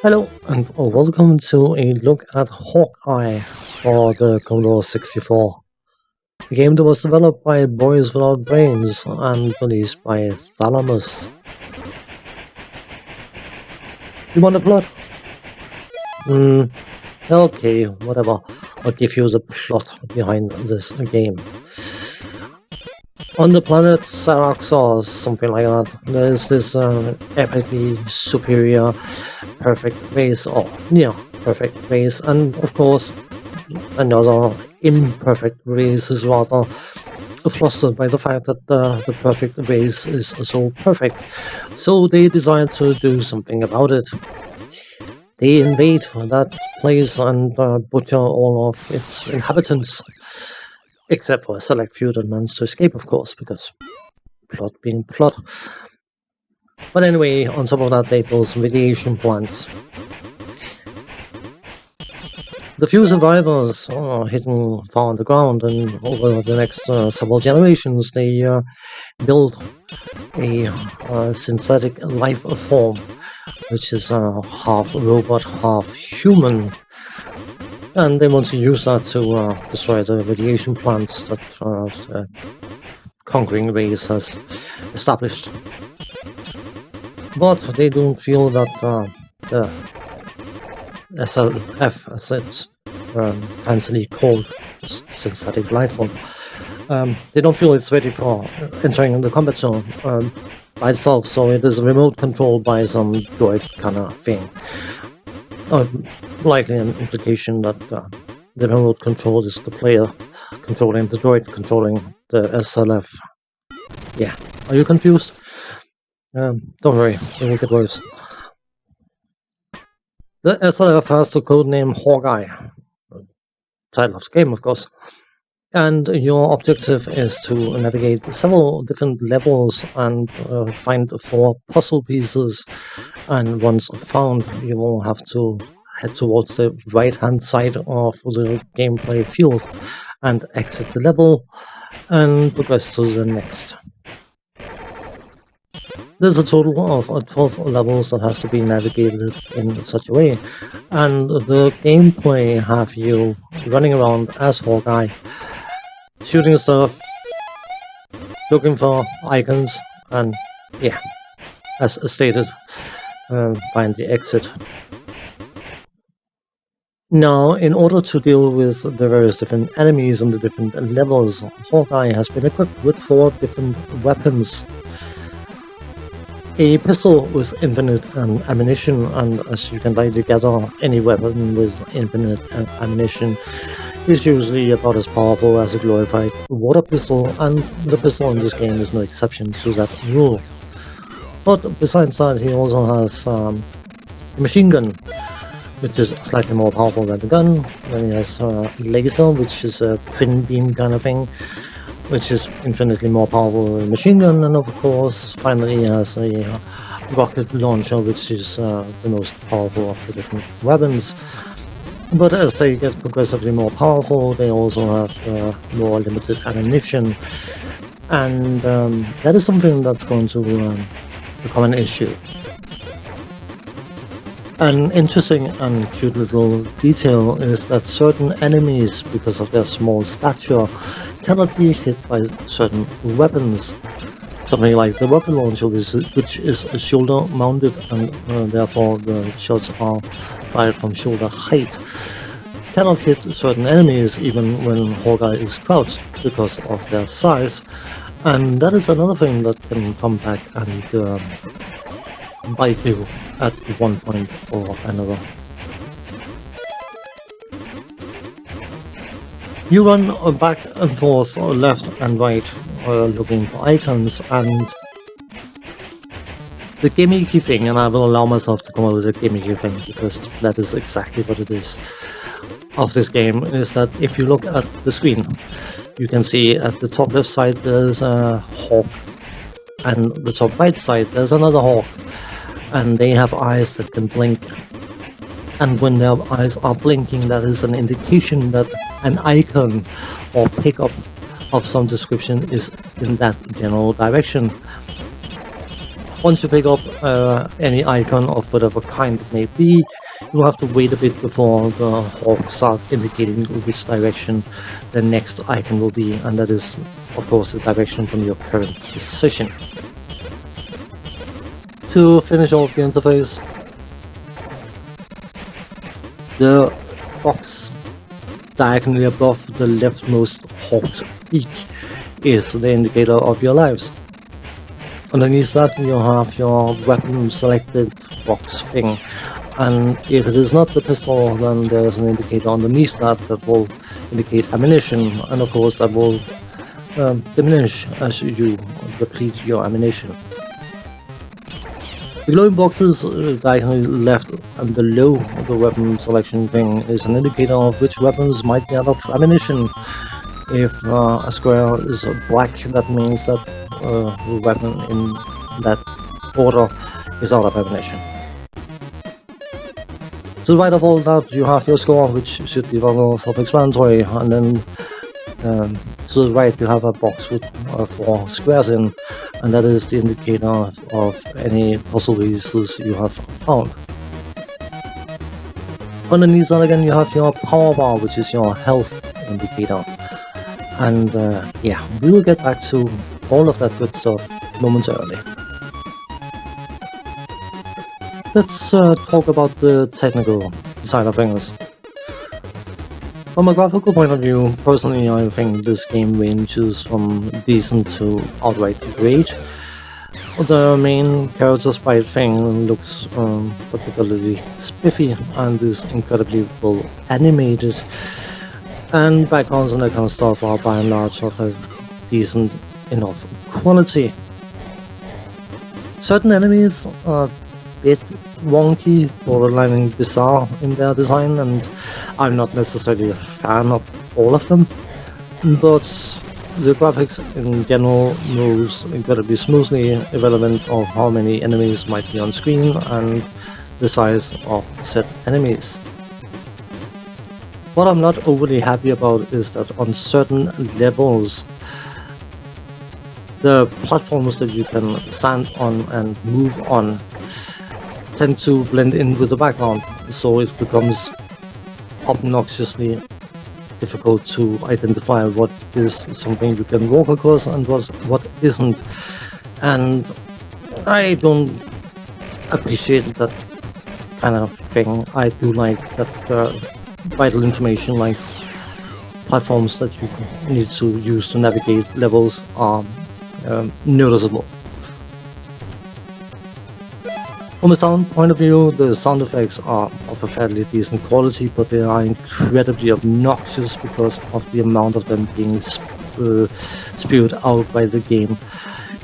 Hello and welcome to a look at Hawkeye for the Commodore 64. A game that was developed by Boys Without Brains and released by Thalamus. You want the plot? Okay, whatever. I'll give you the plot behind this game. On the planet Sarax or something like that, there's this epically superior perfect race, or near perfect race, and of course another imperfect race is rather flustered by the fact that the perfect race is so perfect. So they decide to do something about it. They invade that place and butcher all of its inhabitants. Except for a select few that manage to escape, of course, because plot being plot. But anyway, on top of that, they build some radiation plants. The few survivors are hidden far underground, and over the next several generations, they build a synthetic life form, which is half robot, half human. And they want to use that to destroy the radiation plants that the conquering race has established. But they don't feel that the SLF, as it's fancily called, synthetic life form, they don't feel it's ready for entering the combat zone by itself, so it is remote controlled by some droid kind of thing. Likely an implication that the remote control is the player controlling the droid, controlling the SLF. Yeah, are you confused? Don't worry, it will get worse. The SLF has the codename Hawkeye, title of the game, of course. And your objective is to navigate several different levels and find 4 puzzle pieces. And once found, you will have to head towards the right-hand side of the gameplay field and exit the level and progress to the next. There's a total of 12 levels that has to be navigated in such a way, and the gameplay have you running around as Hawkeye, shooting stuff, looking for icons, and yeah, as stated, find the exit. Now, in order to deal with the various different enemies and the different levels, Hawkeye has been equipped with 4 different weapons. A pistol with infinite ammunition, and as you can likely gather, any weapon with infinite ammunition is usually about as powerful as a glorified water pistol, and the pistol in this game is no exception to that rule. But besides that, he also has a machine gun, which is slightly more powerful than the gun. Then he has a laser, which is a twin beam kind of thing, which is infinitely more powerful than a machine gun. And of course, finally he has a rocket launcher, which is the most powerful of the different weapons. But as they get progressively more powerful, they also have more limited ammunition. And that is something that's going to become an issue. An interesting and cute little detail is that certain enemies, because of their small stature, cannot be hit by certain weapons. Something like the rocket launcher, which is shoulder mounted, and therefore the shots are fired from shoulder height, cannot hit certain enemies even when Hawkeye is crouched because of their size. And that is another thing that can come back and bite you at one point or another. You run back and forth, left and right, looking for items, and the gimmicky thing, and I will allow myself to come up with a gimmicky thing because that is exactly what it is, of this game, is that if you look at the screen, you can see at the top left side there's a hawk, and the top right side there's another hawk, and they have eyes that can blink. And when their eyes are blinking, that is an indication that an icon or pickup of some description is in that general direction. Once you pick up any icon of whatever kind it may be, you'll have to wait a bit before the hawks start indicating which direction the next icon will be, and that is of course the direction from your current position. To finish off the interface, the box diagonally above the leftmost hawk's beak is the indicator of your lives. Underneath that you have your weapon selected box thing, and if it is not the pistol, then there is an indicator underneath that will indicate ammunition, and of course that will diminish as you deplete your ammunition. The glowing boxes diagonally left and below the weapon selection thing is an indicator of which weapons might be out of ammunition. If a square is black, that means that the weapon in that order is out of ammunition. To the right of all that you have your score, which should be rather self-explanatory, and then to the right you have a box with 4 squares in, and that is the indicator of any puzzle pieces you have found. Underneath that again you have your power bar, which is your health indicator. And yeah, we will get back to all of that good stuff momentarily. Let's talk about the technical side of things. From a graphical point of view, personally I think this game ranges from decent to outright great. The main character sprite thing looks particularly spiffy and is incredibly well animated, and backgrounds and that kind of stuff are by and large of a decent enough quality. Certain enemies are a bit wonky, borderline bizarre in their design, and I'm not necessarily a fan of all of them, but the graphics in general moves incredibly smoothly, irrelevant of how many enemies might be on screen and the size of said enemies. What I'm not overly happy about is that on certain levels, the platforms that you can stand on and move on tend to blend in with the background, so it becomes obnoxiously difficult to identify what is something you can walk across and what isn't, and I don't appreciate that kind of thing. I do like that vital information like platforms that you need to use to navigate levels are noticeable. From a sound point of view, the sound effects are of a fairly decent quality, but they are incredibly obnoxious because of the amount of them being spewed out by the game,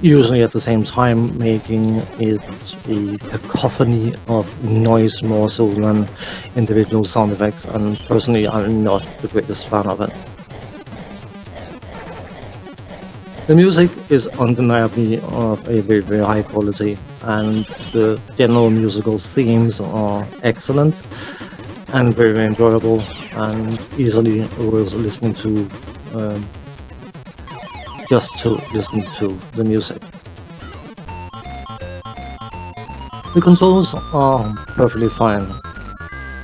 usually at the same time, making it a cacophony of noise more so than individual sound effects, and personally I'm not the greatest fan of it. The music is undeniably of a very, very high quality, and the general musical themes are excellent and very, very enjoyable and easily worth listening to, just to listen to the music. The controls are perfectly fine.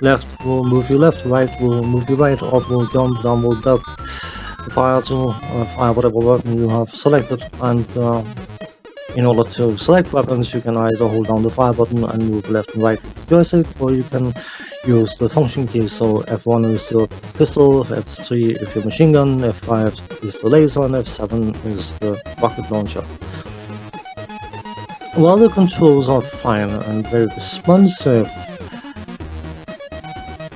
Left will move you left, right will move you right, up will jump, down will duck, fire to fire whatever weapon you have selected, and in order to select weapons you can either hold down the fire button and move left and right with the joystick, or you can use the function keys. So F1 is your pistol, F3 is your machine gun, F5 is the laser, and F7 is the rocket launcher. While the controls are fine and very responsive,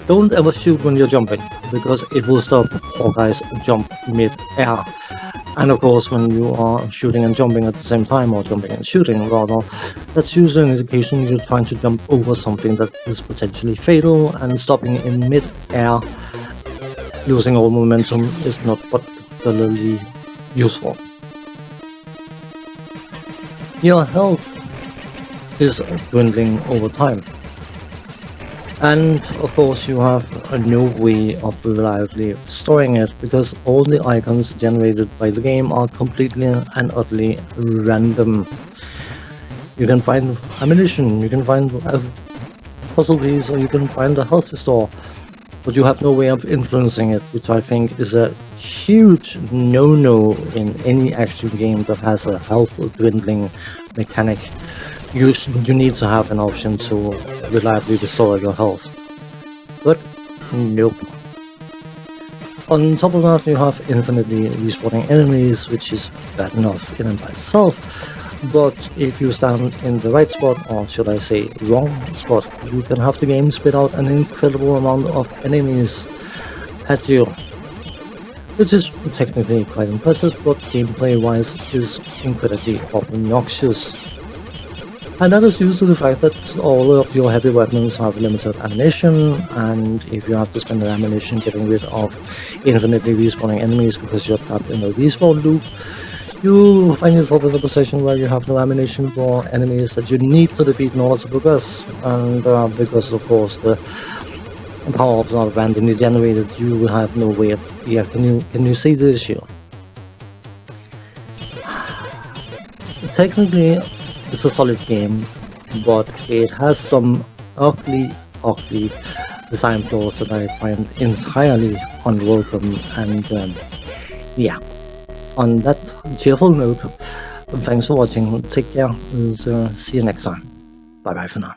don't ever shoot when you're jumping, because it will stop Hawkeye's jump mid-air. And of course, when you are shooting and jumping at the same time, or jumping and shooting rather, that's usually an indication you're trying to jump over something that is potentially fatal, and stopping in mid-air, losing all momentum, is not particularly useful. Your health is dwindling over time. And of course you have no way of reliably storing it, because all the icons generated by the game are completely and utterly random. You can find ammunition, you can find puzzle piece, or you can find a health restore, but you have no way of influencing it, which I think is a huge no-no in any action game that has a health dwindling mechanic. You need to have an option to reliably restore your health. But nope. On top of that, you have infinitely respawning enemies, which is bad enough in and by itself. But if you stand in the right spot, or should I say wrong spot, you can have the game spit out an incredible amount of enemies at you. Which is technically quite impressive, but gameplay-wise is incredibly obnoxious. And that is due to the fact that all of your heavy weapons have limited ammunition, and if you have to spend the ammunition getting rid of infinitely respawning enemies because you're trapped in a respawn loop, you find yourself in a position where you have no ammunition for enemies that you need to defeat in order to progress. And because of course the power-ups are randomly generated, you will have no way of... Yeah, can you see the issue? Technically, it's a solid game, but it has some ugly design flaws that I find entirely unwelcome. And yeah, on that cheerful note, thanks for watching, take care, and see you next time. Bye bye for now.